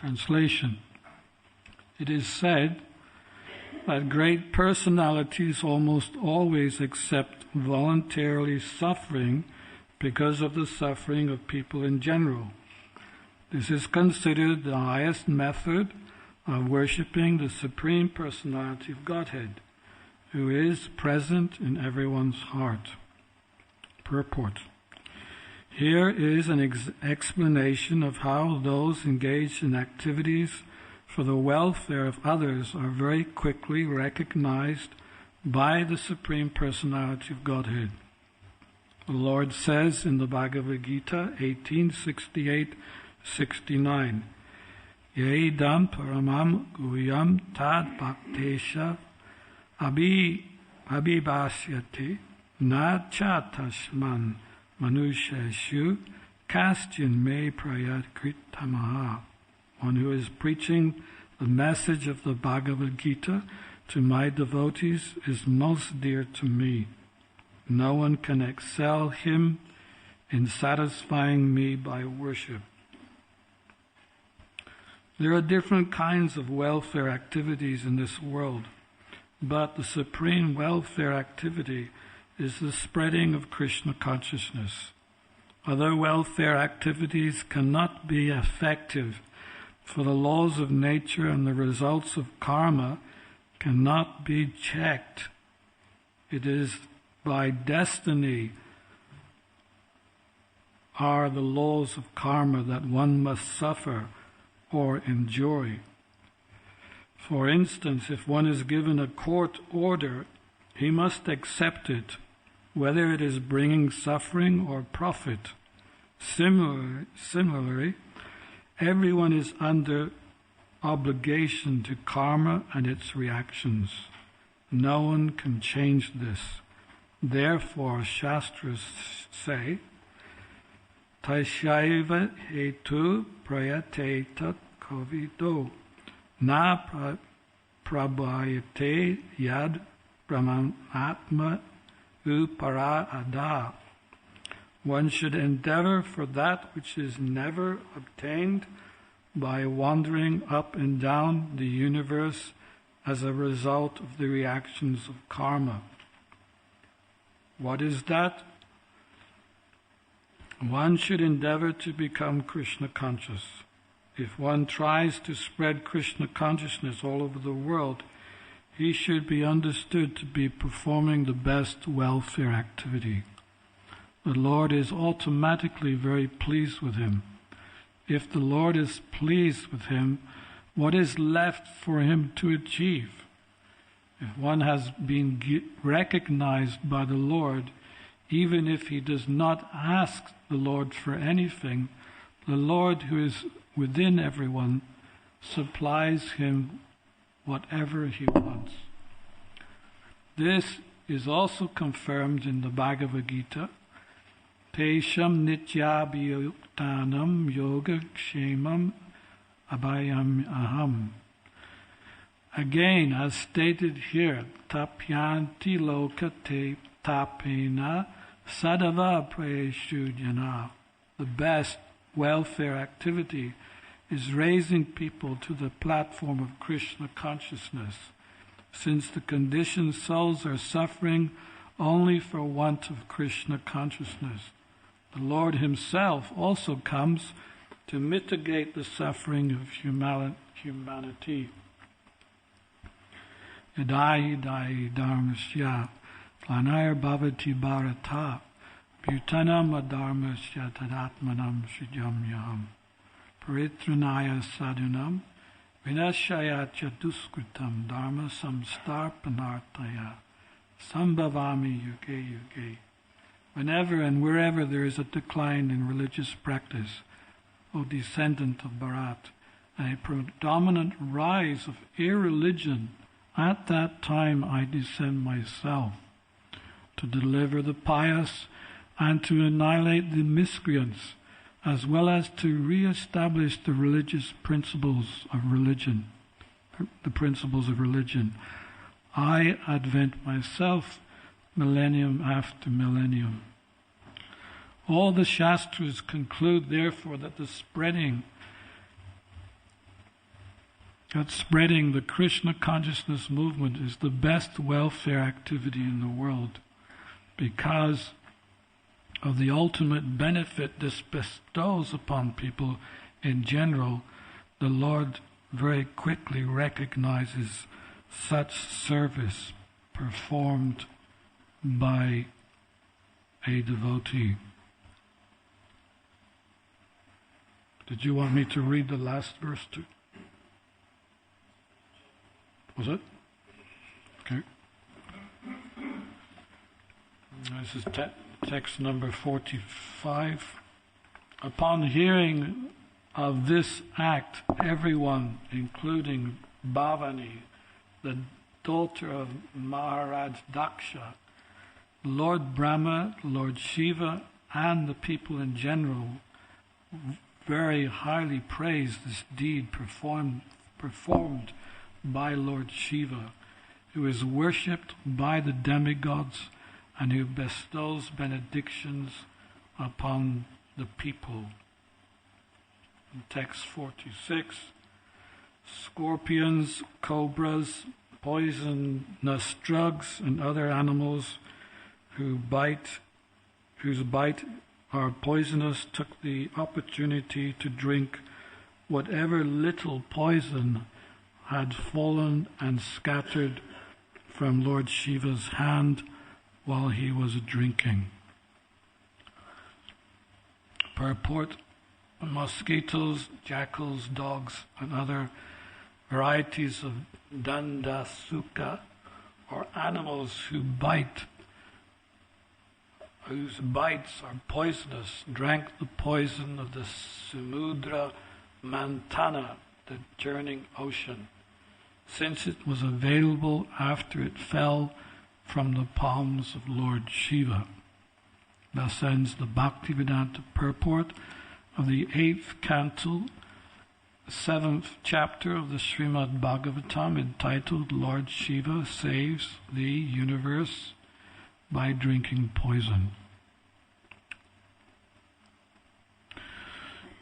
Translation. It is said that great personalities almost always accept voluntarily suffering because of the suffering of people in general. This is considered the highest method of worshipping the Supreme Personality of Godhead, who is present in everyone's heart. Purport. Here is an explanation of how those engaged in activities for the welfare of others are very quickly recognized by the Supreme Personality of Godhead. The Lord says in the Bhagavad Gita 18:68-69, Yeidam paramam guyam tad bhaktesha abhibhasyate na chatashman manusheshu kaschin me prayatkritamaha. One who is preaching the message of the Bhagavad Gita to my devotees is most dear to me. No one can excel him in satisfying me by worship. There are different kinds of welfare activities in this world, but the supreme welfare activity is the spreading of Krishna consciousness. Other welfare activities cannot be effective, for the laws of nature and the results of karma cannot be checked. It is by destiny are the laws of karma that one must suffer or enjoy. For instance, if one is given a court order, he must accept it, whether it is bringing suffering or profit. Similarly, everyone is under obligation to karma and its reactions. No one can change this. Therefore, Shastras say, Taishaiva hetu prayatetat kovido na prabhayate yad brahmanatma upara ada. One should endeavor for that which is never obtained by wandering up and down the universe as a result of the reactions of karma. What is that? One should endeavor to become Krishna conscious. If one tries to spread Krishna consciousness all over the world, he should be understood to be performing the best welfare activity. The Lord is automatically very pleased with him. If the Lord is pleased with him, what is left for him to achieve? If one has been recognized by the Lord, even if he does not ask the Lord for anything, the Lord who is within everyone supplies him whatever he wants. This is also confirmed in the Bhagavad Gita. Tesham nityabhyuktanam yoga kshemam abhayam aham. Again, as stated here, tapyanti lokate tapena sadava prayeshu jana. The best welfare activity is raising people to the platform of Krishna consciousness, since the conditioned souls are suffering only for want of Krishna consciousness. The Lord himself also comes to mitigate the suffering of humanity. Yadai dharmasya planayar bhavati bharata bhutanam adharmasya tadatmanam srijamyam paritranaya sadhunam vinashayatya duskritam dharma samstarpanartaya sambhavami yuge yuge. Whenever and wherever there is a decline in religious practice, O descendant of Bharat, and a predominant rise of irreligion, at that time I descend myself to deliver the pious and to annihilate the miscreants, as well as to re-establish the religious principles of religion, the principles of religion. I advent myself millennium after millennium. All the Shastras conclude, therefore, that the spreading that spreading the Krishna consciousness movement is the best welfare activity in the world because of the ultimate benefit this bestows upon people in general. The Lord very quickly recognizes such service performed by a devotee. Did you want me to read the last verse too? Was it? Okay. This is text number 45. Upon hearing of this act, everyone, including Bhavani, the daughter of Maharaj Daksha, Lord Brahma, Lord Shiva, and the people in general very highly praised this deed performed by Lord Shiva, who is worshipped by the demigods and who bestows benedictions upon the people. In text 46, scorpions, cobras, poisonous drugs, and other animals whose bite are poisonous took the opportunity to drink whatever little poison had fallen and scattered from Lord Shiva's hand while he was drinking. Purport: mosquitoes, jackals, dogs, and other varieties of dandasuka, or animals whose bites are poisonous, drank the poison of the Samudra Mantana, the churning ocean, since it was available after it fell from the palms of Lord Shiva. Thus ends the Bhaktivedanta purport of the 8th canto, 7th chapter of the Srimad Bhagavatam, entitled Lord Shiva Saves the Universe by Drinking Poison.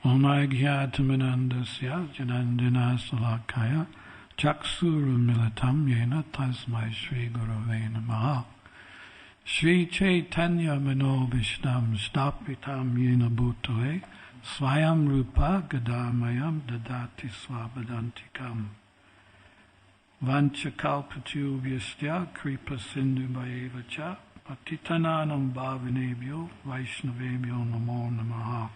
Om Ajnatamanandasya Janandina Salakaya Chaksuru Militam Yena Tasmai Shri Gurave Namaha Shri Chaitanya Mano Vishnam Stapitam Yena Bhutale Swayam Rupa Gadamayam Dadati Swabadantikam Vanchakalpatubhyastya Kripa Sindhu Bhayevacha Patitananam Bhavanebhyo Vaishnavebhyo Namo Namaha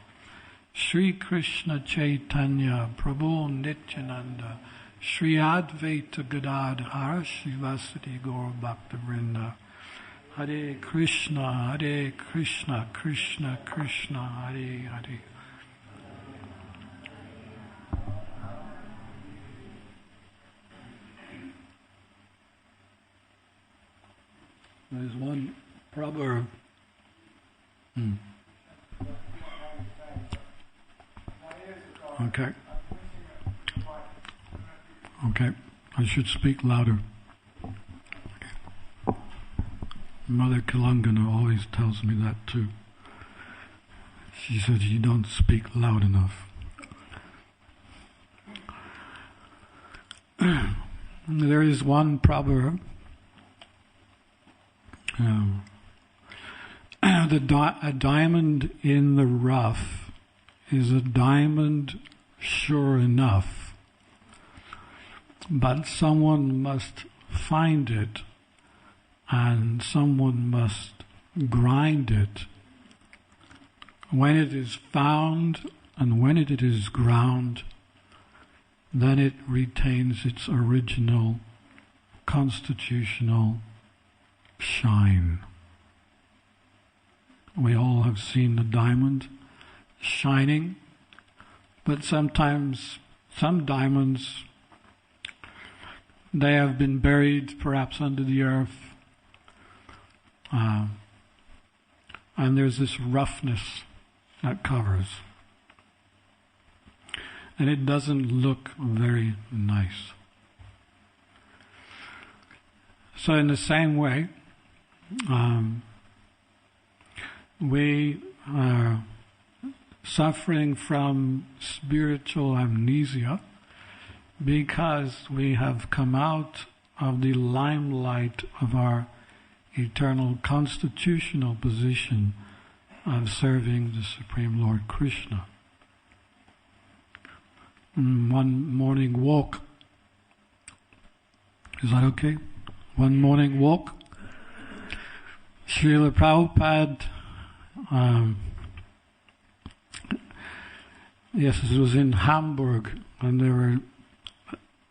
Shri Krishna Chaitanya Prabhu Nityananda Shri Advaita Gadadhara Shivasati Gaura Bhakta Vrinda Hare Krishna, Krishna Krishna, Hare Hare. There's one proverb. Okay, I should speak louder. Okay. Mother Kalangana always tells me that too. She said you don't speak loud enough. There is one proverb. A diamond in the rough is a diamond sure enough, but someone must find it and someone must grind it. When it is found and when it is ground, then it retains its original constitutional shine. We all have seen the diamond shining, but sometimes some diamonds, they have been buried perhaps under the earth, and there's this roughness that covers, and it doesn't look very nice. So in the same way, we are suffering from spiritual amnesia because we have come out of the limelight of our eternal constitutional position of serving the Supreme Lord Krishna. One morning walk. Is that okay? One morning walk. Srila Prabhupada, yes, it was in Hamburg, and they were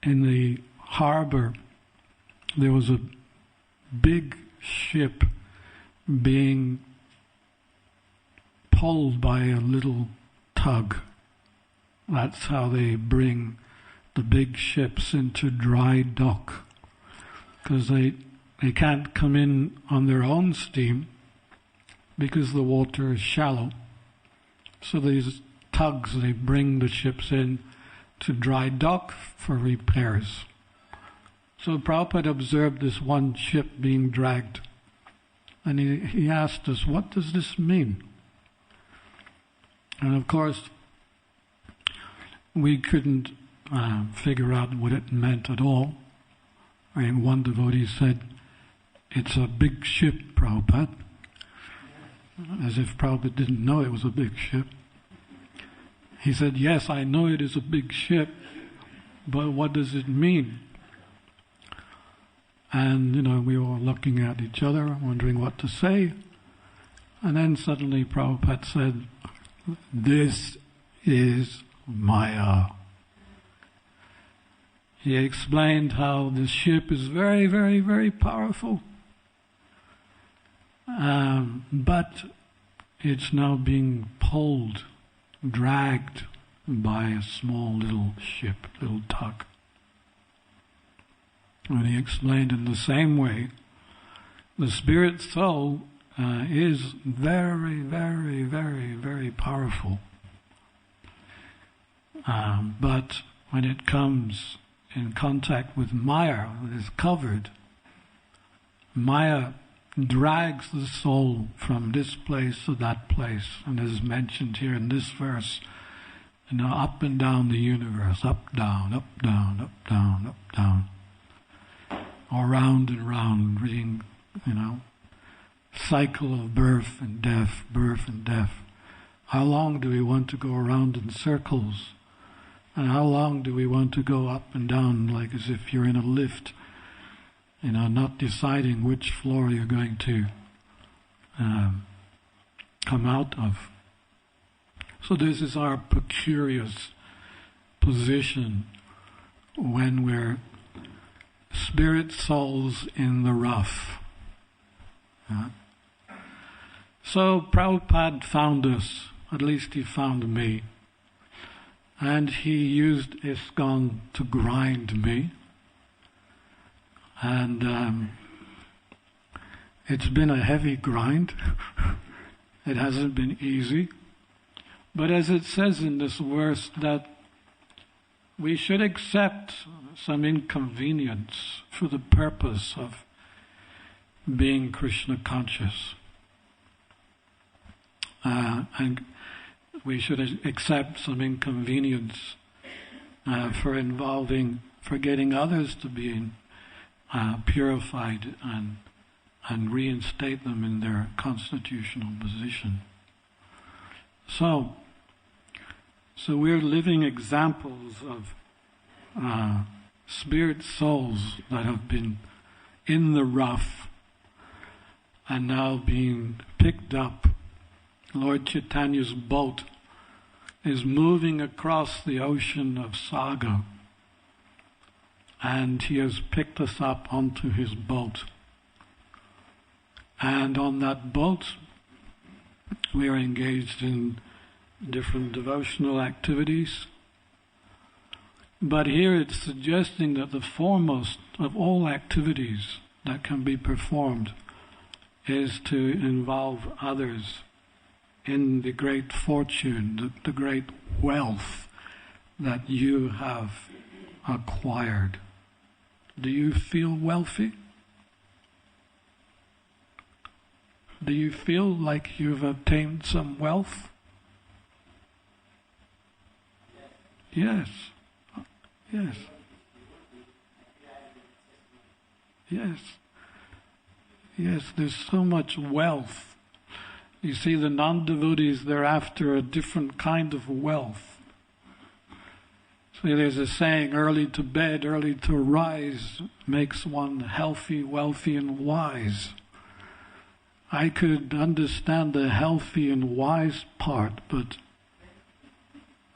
in the harbor. There was a big ship being pulled by a little tug. That's how they bring the big ships into dry dock, because they can't come in on their own steam because the water is shallow. So these tugs, they bring the ships in to dry dock for repairs. So Prabhupada observed this one ship being dragged, and he asked us, what does this mean? And of course, we couldn't figure out what it meant at all. And one devotee said, it's a big ship, Prabhupada. As if Prabhupada didn't know it was a big ship. He said, yes, I know it is a big ship, but what does it mean? And, we were looking at each other, wondering what to say. And then suddenly Prabhupada said, this is Maya. He explained how the ship is very, very, very powerful. But it's now being pulled, dragged by a small little ship, little tug. And he explained in the same way, the spirit soul is very, very, very, very powerful. But when it comes in contact with Maya, it is covered. Maya drags the soul from this place to that place, and as mentioned here in this verse, up and down the universe, up, down, up, down, up, down, up, down, or round and round, reading, cycle of birth and death, birth and death. How long do we want to go around in circles? And how long do we want to go up and down, like as if you're in a lift, not deciding which floor you're going to come out of? So this is our precarious position when we're spirit souls in the rough. So Prabhupada found us, at least he found me. And he used ISKCON to grind me. And it's been a heavy grind. It hasn't been easy. But as it says in this verse, that we should accept some inconvenience for the purpose of being Krishna conscious. And we should accept some inconvenience for getting others to be purified and reinstate them in their constitutional position. So we're living examples of spirit souls that have been in the rough and now being picked up. Lord Chaitanya's boat is moving across the ocean of Saga, and he has picked us up onto his boat. And on that boat, we are engaged in different devotional activities. But here it's suggesting that the foremost of all activities that can be performed is to involve others in the great fortune, the great wealth that you have acquired. Do you feel wealthy? Do you feel like you've obtained some wealth? Yes. Yes. Yes. Yes, there's so much wealth. You see, the non-devotees, they're after a different kind of wealth. See, there's a saying, early to bed, early to rise, makes one healthy, wealthy, and wise. I could understand the healthy and wise part, but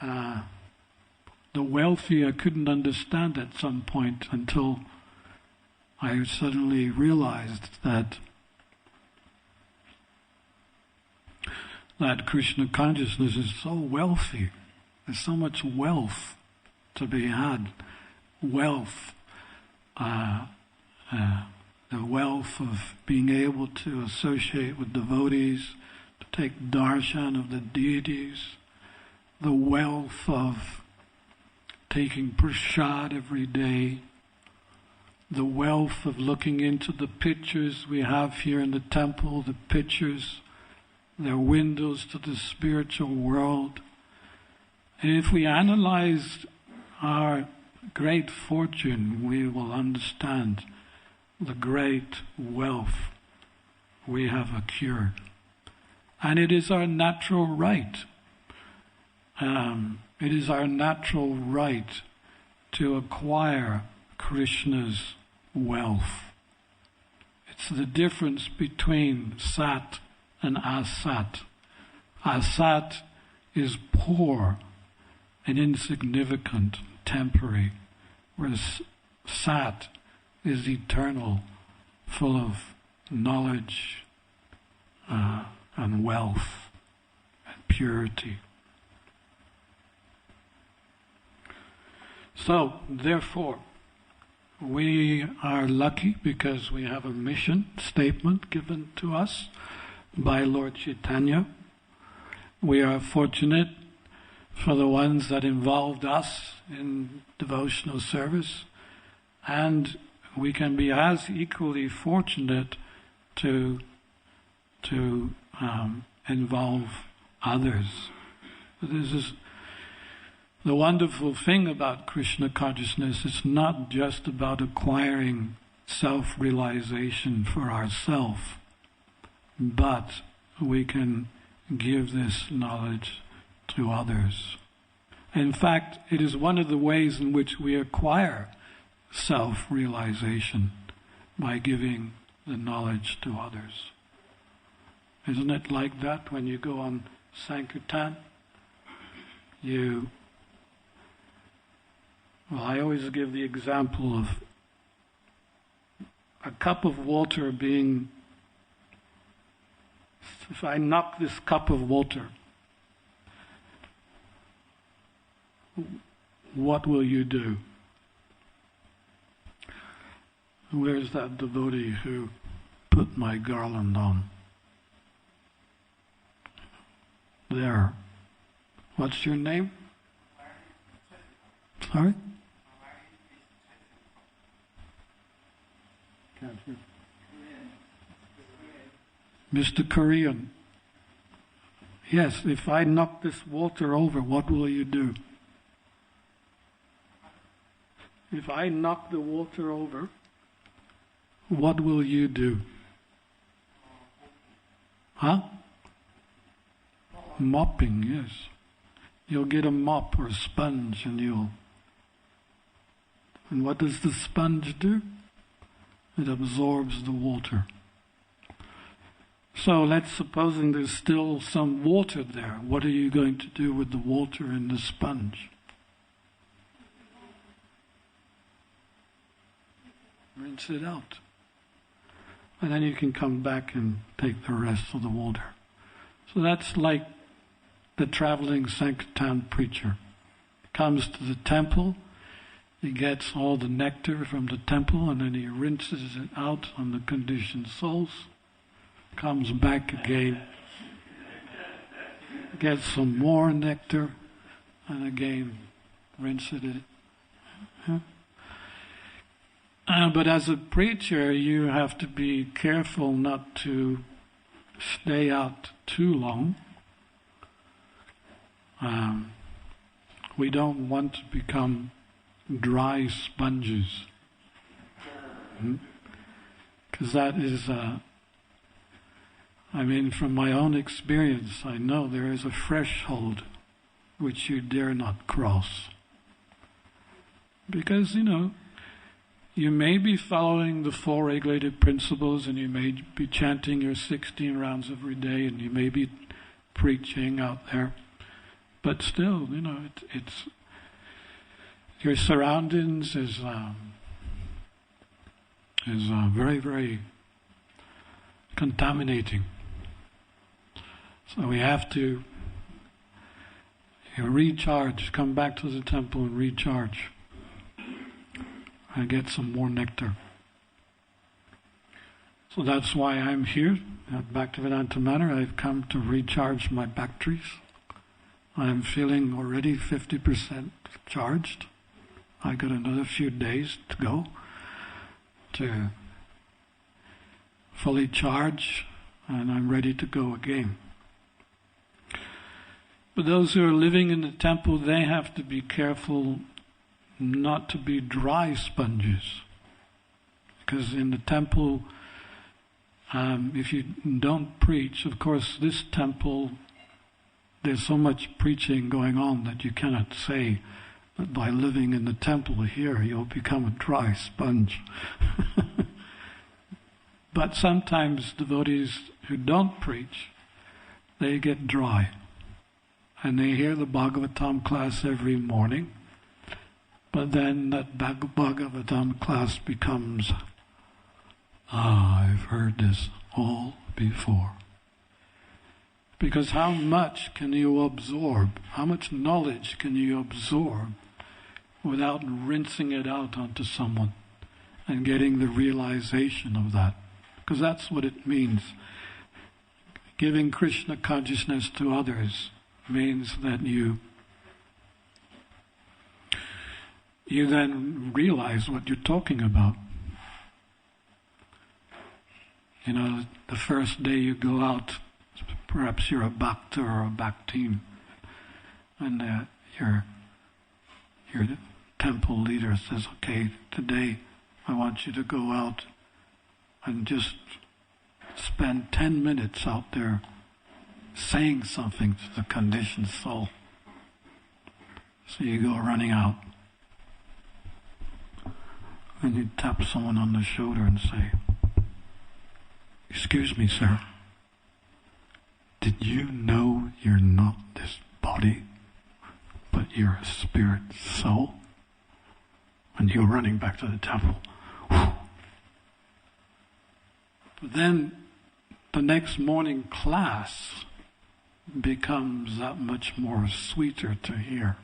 the wealthy I couldn't understand at some point until I suddenly realized that Krishna consciousness is so wealthy. There's so much wealth to be had. Wealth, the wealth of being able to associate with devotees, to take darshan of the deities, the wealth of taking prasad every day, the wealth of looking into the pictures we have here in the temple, the pictures, they're windows to the spiritual world. And if we analyze our great fortune, we will understand the great wealth we have accrued. And it is our natural right. It is our natural right to acquire Krishna's wealth. It's the difference between sat and asat. Asat is poor and insignificant, temporary, whereas sat is eternal, full of knowledge and wealth and purity. So, therefore, we are lucky because we have a mission statement given to us by Lord Chaitanya. We are fortunate for the ones that involved us in devotional service, and we can be as equally fortunate to involve others. This is the wonderful thing about Krishna consciousness. It's not just about acquiring self-realization for ourselves, but we can give this knowledge to others. In fact, it is one of the ways in which we acquire self-realization, by giving the knowledge to others. Isn't it like that when you go on Sankirtan? I always give the example of a cup of water being, if I knock this cup of water, what will you do? Where's that devotee who put my garland on? There. What's your name? Sorry? Can't hear. Mr. Korean. Yes, if I knock this water over, what will you do? If I knock the water over, what will you do? Huh? Mopping, yes. You'll get a mop or a sponge and what does the sponge do? It absorbs the water. So let's supposing there's still some water there. What are you going to do with the water in the sponge? Rinse it out. And then you can come back and take the rest of the water. So that's like the traveling Sankirtan preacher. He comes to the temple, he gets all the nectar from the temple, and then he rinses it out on the conditioned souls, comes back again, gets some more nectar, and again rinses it. But as a preacher, you have to be careful not to stay out too long. We don't want to become dry sponges. Because that is, from my own experience, I know there is a threshold which you dare not cross. Because, you may be following the four regulated principles, and you may be chanting your 16 rounds every day, and you may be preaching out there, but still, it's your surroundings is very, very contaminating. So we have to recharge, come back to the temple and recharge and get some more nectar. So that's why I'm here at Bhaktivedanta Manor. I've come to recharge my batteries. I'm feeling already 50% charged. I got another few days to go to fully charge, and I'm ready to go again. But those who are living in the temple, they have to be careful not to be dry sponges. Because in the temple, if you don't preach, of course this temple, there's so much preaching going on that you cannot say that by living in the temple here you'll become a dry sponge. But sometimes devotees who don't preach, they get dry. And they hear the Bhagavatam class every morning, but then that Bhagavatam class becomes, I've heard this all before. Because how much can you absorb? How much knowledge can you absorb without rinsing it out onto someone and getting the realization of that? Because that's what it means. Giving Krishna consciousness to others means that you then realize what you're talking about. The first day you go out, perhaps you're a bhakta or a bhaktin, and your temple leader says, okay, today I want you to go out and just spend 10 minutes out there saying something to the conditioned soul. So you go running out, and you tap someone on the shoulder and say, excuse me, sir, did you know you're not this body, but you're a spirit soul? And you're running back to the temple. But then the next morning class becomes that much more sweeter to hear.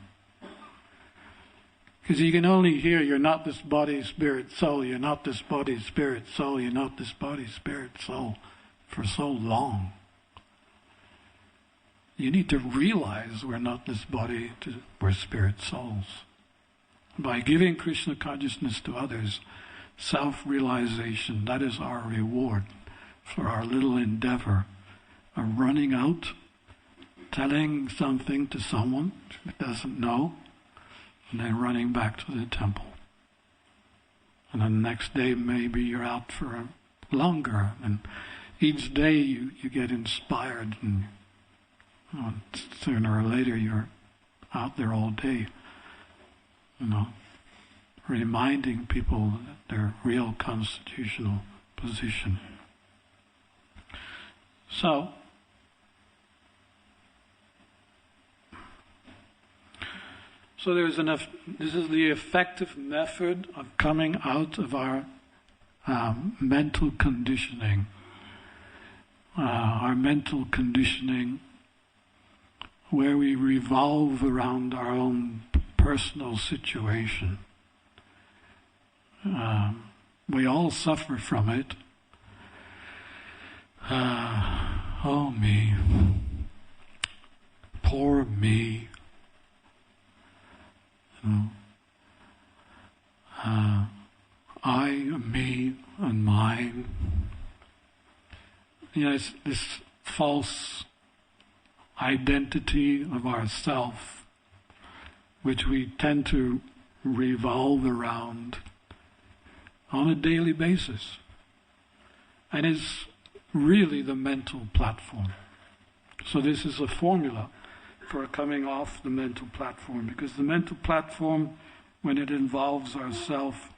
Because you can only hear, you're not this body, spirit, soul, you're not this body, spirit, soul, you're not this body, spirit, soul, for so long. You need to realize we're not this body, we're spirit souls. By giving Krishna consciousness to others, self-realization, that is our reward for our little endeavor of running out, telling something to someone who doesn't know, and then running back to the temple. And then the next day maybe you're out for longer, and each day you get inspired, and sooner or later you're out there all day, reminding people their real constitutional position. So, this is the effective method of coming out of our mental conditioning. Our mental conditioning, where we revolve around our own personal situation. We all suffer from it. Oh me, poor me. I, me, and mine. It's this false identity of ourself, which we tend to revolve around on a daily basis. and is really the mental platform. So this is a formula for coming off the mental platform, because the mental platform, when it involves ourself,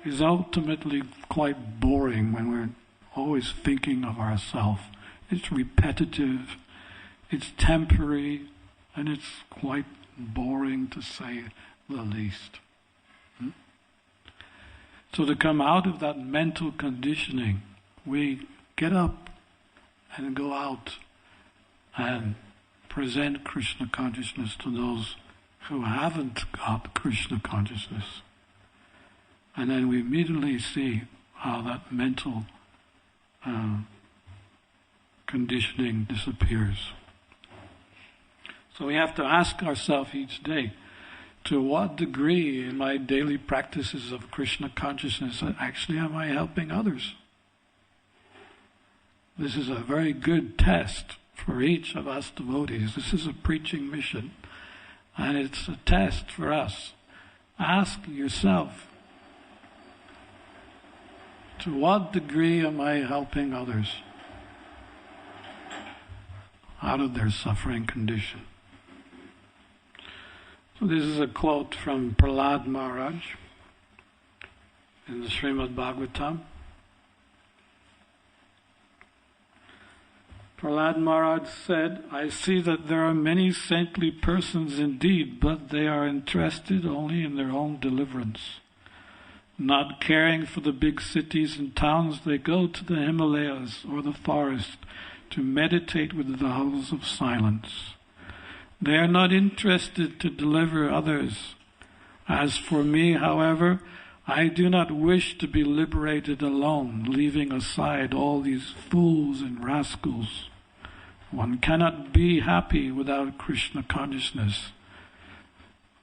is ultimately quite boring when we're always thinking of ourself. It's repetitive, it's temporary, and it's quite boring, to say the least. So to come out of that mental conditioning, we get up and go out and present Krishna consciousness to those who haven't got Krishna consciousness. And then we immediately see how that mental conditioning disappears. So we have to ask ourselves each day, to what degree in my daily practices of Krishna consciousness actually am I helping others? This is a very good test for each of us devotees. This is a preaching mission, and it's a test for us. Ask yourself, to what degree am I helping others out of their suffering condition? So this is a quote from Prahlad Maharaj in the Srimad Bhagavatam. Prahlad Maharaj said, "I see that there are many saintly persons indeed, but they are interested only in their own deliverance. Not caring for the big cities and towns, they go to the Himalayas or the forest to meditate with vows of silence. They are not interested to deliver others. As for me, however, I do not wish to be liberated alone, leaving aside all these fools and rascals. One cannot be happy without Krishna consciousness.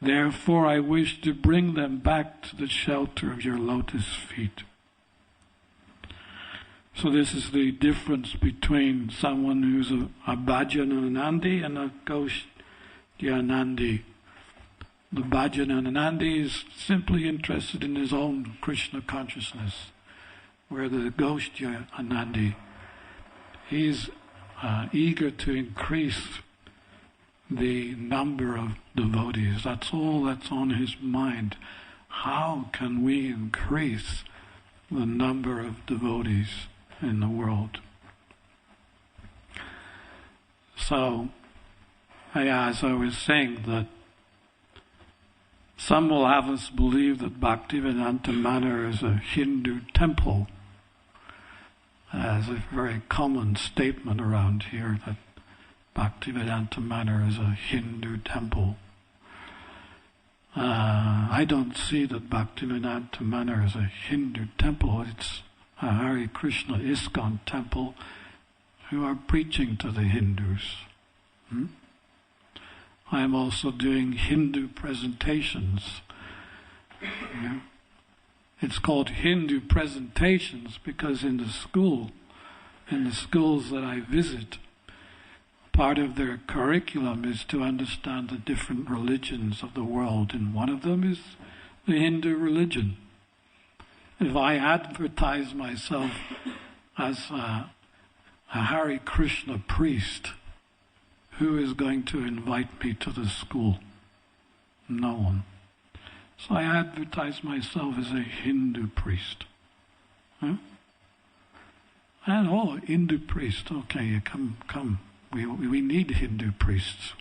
Therefore, I wish to bring them back to the shelter of your lotus feet." So this is the difference between someone who's a Bhajananandi and a Goshtyanandi. The Bhajananandi is simply interested in his own Krishna consciousness, where the Goshtyanandi, he's eager to increase the number of devotees. That's all that's on his mind. How can we increase the number of devotees in the world? So, as I was saying, that some will have us believe that Bhaktivedanta Manor is a Hindu temple, as a very common statement around here, that Bhaktivedanta Manor is a Hindu temple. I don't see that Bhaktivedanta Manor is a Hindu temple. It's a Hare Krishna ISKCON temple who are preaching to the Hindus. I am also doing Hindu presentations. It's called Hindu presentations because in the schools that I visit, part of their curriculum is to understand the different religions of the world, and one of them is the Hindu religion. If I advertise myself as a Hare Krishna priest, who is going to invite me to the school? No one. So I advertise myself as a Hindu priest. And Hindu priest, okay, come. We need Hindu priests.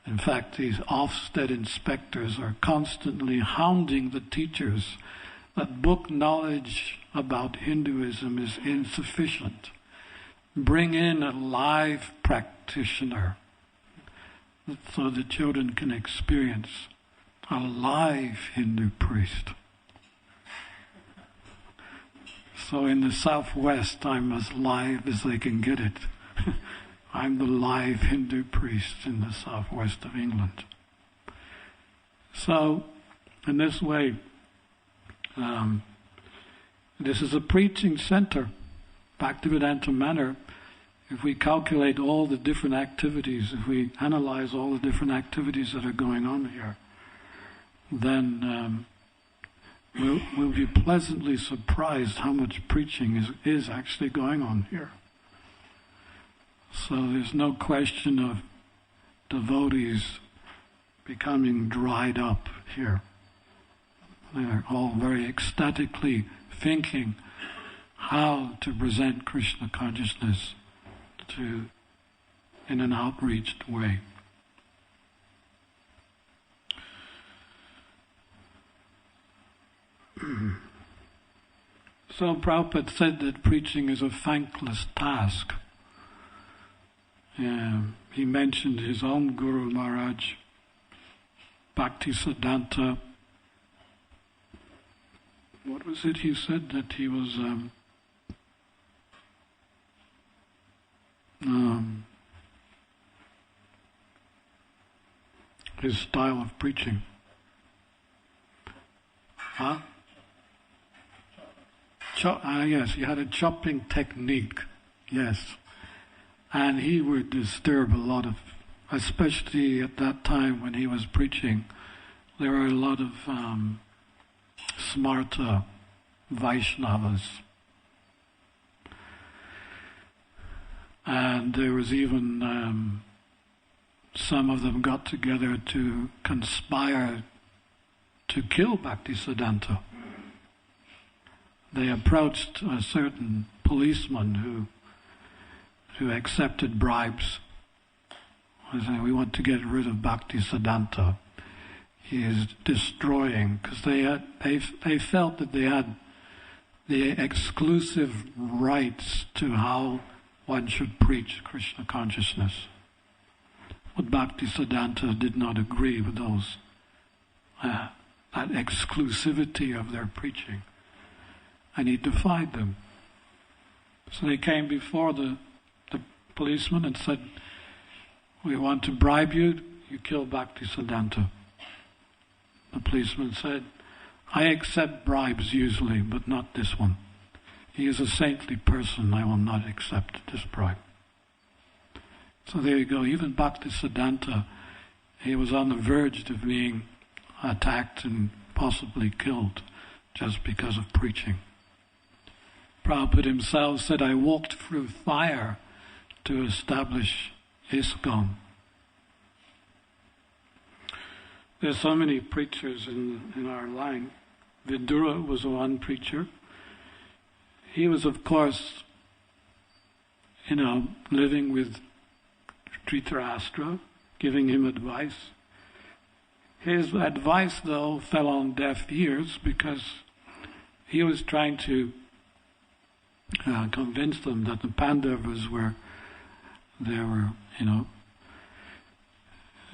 In fact, these Ofsted inspectors are constantly hounding the teachers that book knowledge about Hinduism is insufficient. Bring in a live practitioner so the children can experience a live Hindu priest. So in the Southwest, I'm as live as they can get it. I'm the live Hindu priest in the southwest of England. So, in this way, this is a preaching center. Bhaktivedanta Manor, if we calculate all the different activities, if we analyze all the different activities that are going on here, then we'll be pleasantly surprised how much preaching is actually going on here. So there's no question of devotees becoming dried up here. They're all very ecstatically thinking how to present Krishna consciousness in an outreached way. So Prabhupada said that preaching is a thankless task. He mentioned his own Guru Maharaj, Bhaktisiddhanta. What was it he said? That he was his style of preaching. Huh? Yes, he had a chopping technique. Yes. And he would disturb a lot of, especially at that time when he was preaching, there were a lot of smarta Vaishnavas. And there was even some of them got together to conspire to kill Bhaktisiddhanta. They approached a certain policeman who accepted bribes. They said, "We want to get rid of Bhaktisiddhanta. He is destroying," because they felt that they had the exclusive rights to how one should preach Krishna consciousness. But Bhaktisiddhanta did not agree with those that exclusivity of their preaching, and he defied them. So they came before the policeman and said, "We want to bribe you, you kill Bhaktisiddhanta." The policeman said, "I accept bribes usually, but not this one. He is a saintly person, I will not accept this bribe." So there you go, even Bhaktisiddhanta, he was on the verge of being attacked and possibly killed just because of preaching. Prabhupada himself said, "I walked through fire to establish ISKCON." There's so many preachers in our line. Vidura was one preacher. He was, of course, living with Dhritarashtra, giving him advice. His advice, though, fell on deaf ears because he was trying to convince them that the Pandavas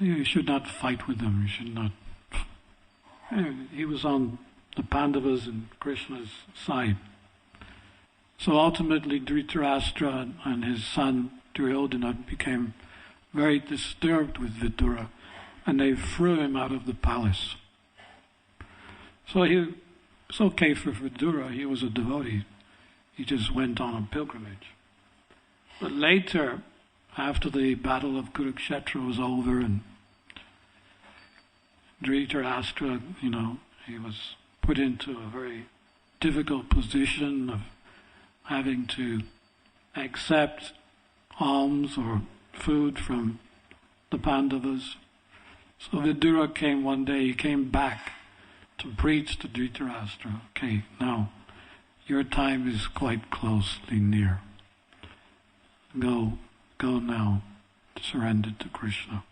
you should not fight with them, you should not. He was on the Pandavas and Krishna's side. So ultimately Dhritarashtra and his son Duryodhana became very disturbed with Vidura, and they threw him out of the palace. So it's okay for Vidura, he was a devotee. He just went on a pilgrimage. But later, after the battle of Kurukshetra was over and Dhritarashtra, he was put into a very difficult position of having to accept alms or food from the Pandavas. So Vidura came one day, he came back to preach to Dhritarashtra. "Okay, now, your time is quite closely near. Go now, surrender to Krishna."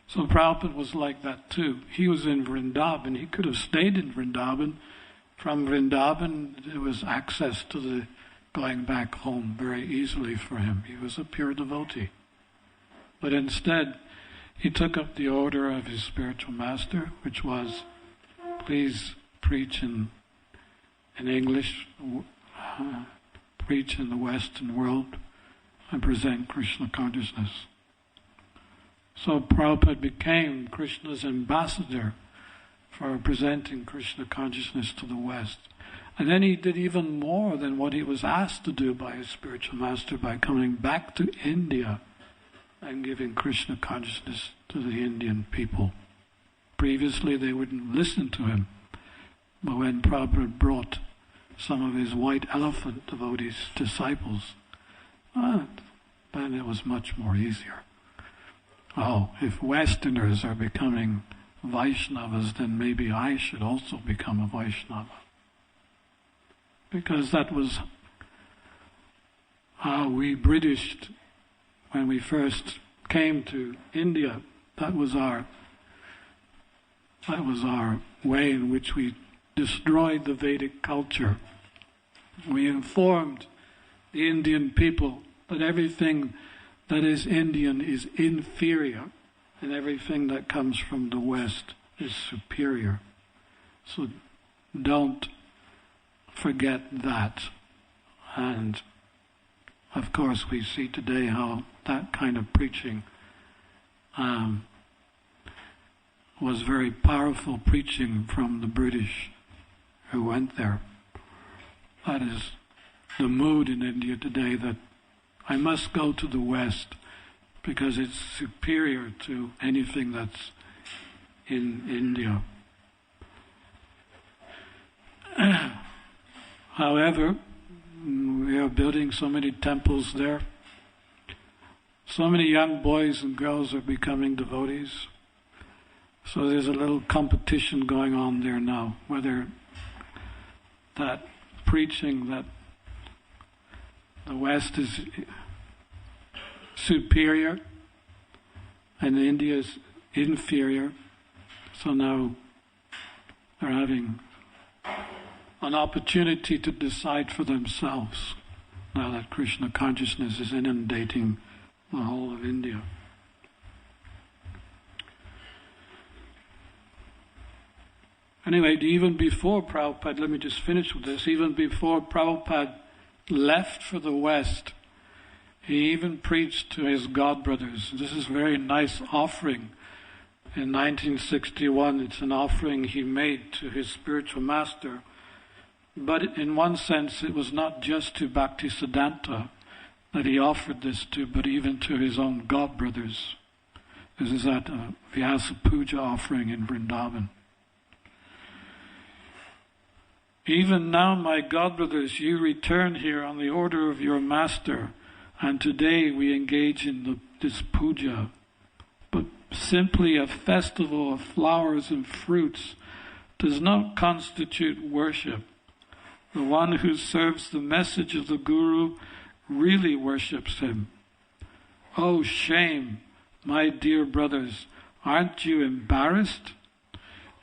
So Prabhupada was like that too. He was in Vrindavan. He could have stayed in Vrindavan. From Vrindavan, there was access to the going back home very easily for him. He was a pure devotee. But instead, he took up the order of his spiritual master, which was, "Please preach in English, preach in the Western world, and present Krishna consciousness." So Prabhupada became Krishna's ambassador for presenting Krishna consciousness to the West. And then he did even more than what he was asked to do by his spiritual master by coming back to India and giving Krishna consciousness to the Indian people. Previously they wouldn't listen to him. But when Prabhupada brought some of his white elephant devotees, disciples, then it was much more easier. Oh, if Westerners are becoming Vaishnavas, then maybe I should also become a Vaishnava. Because that was how we British, when we first came to India, that was our way in which we destroyed the Vedic culture. We informed the Indian people that everything that is Indian is inferior and everything that comes from the West is superior. So don't forget that. And of course we see today how that kind of preaching was very powerful preaching from the British who went there. That is the mood in India today, that I must go to the West because it's superior to anything that's in India. However, we are building so many temples there. So many young boys and girls are becoming devotees. So there's a little competition going on there now, whether that preaching that the West is superior and India is inferior. So now they're having an opportunity to decide for themselves, now that Krishna consciousness is inundating the whole of India. Anyway, even before Prabhupada, let me just finish with this, even before Prabhupada left for the West, he even preached to his godbrothers. This is a very nice offering. In 1961, it's an offering he made to his spiritual master. But in one sense, it was not just to Bhaktisiddhanta that he offered this to, but even to his own godbrothers. This is at a Vyasa Puja offering in Vrindavan. Even now, my godbrothers, you return here on the order of your master, and today we engage in this puja. But simply a festival of flowers and fruits does not constitute worship. The one who serves the message of the Guru really worships him. Oh, shame, my dear brothers, aren't you embarrassed?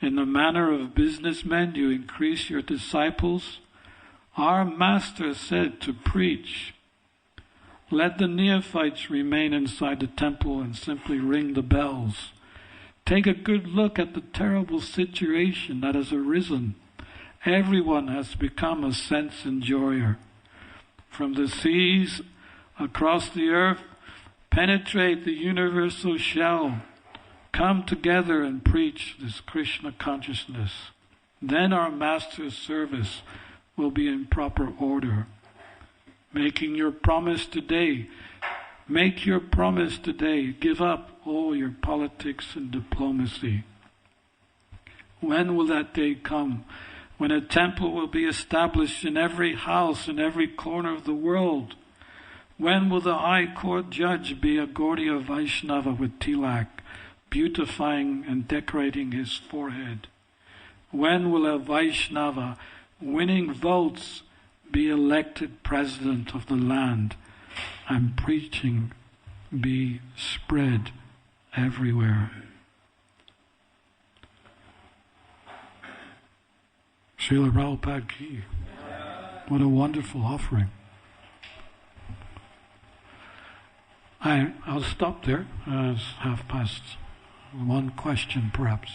In the manner of businessmen, you increase your disciples. Our master said to preach. Let the neophytes remain inside the temple and simply ring the bells. Take a good look at the terrible situation that has arisen. Everyone has become a sense enjoyer. From the seas across the earth, penetrate the universal shell. Come together and preach this Krishna consciousness. Then our Master's service will be in proper order. Making your promise today. Make your promise today. Give up all your politics and diplomacy. When will that day come? When a temple will be established in every house, in every corner of the world? When will the High Court judge be a Gaudiya Vaishnava with tilak, beautifying and decorating his forehead? When will a Vaishnava winning votes be elected president of the land and preaching be spread everywhere? Srila Prabhupada ki. What a wonderful offering. I'll stop there. It's 1:30. One question perhaps.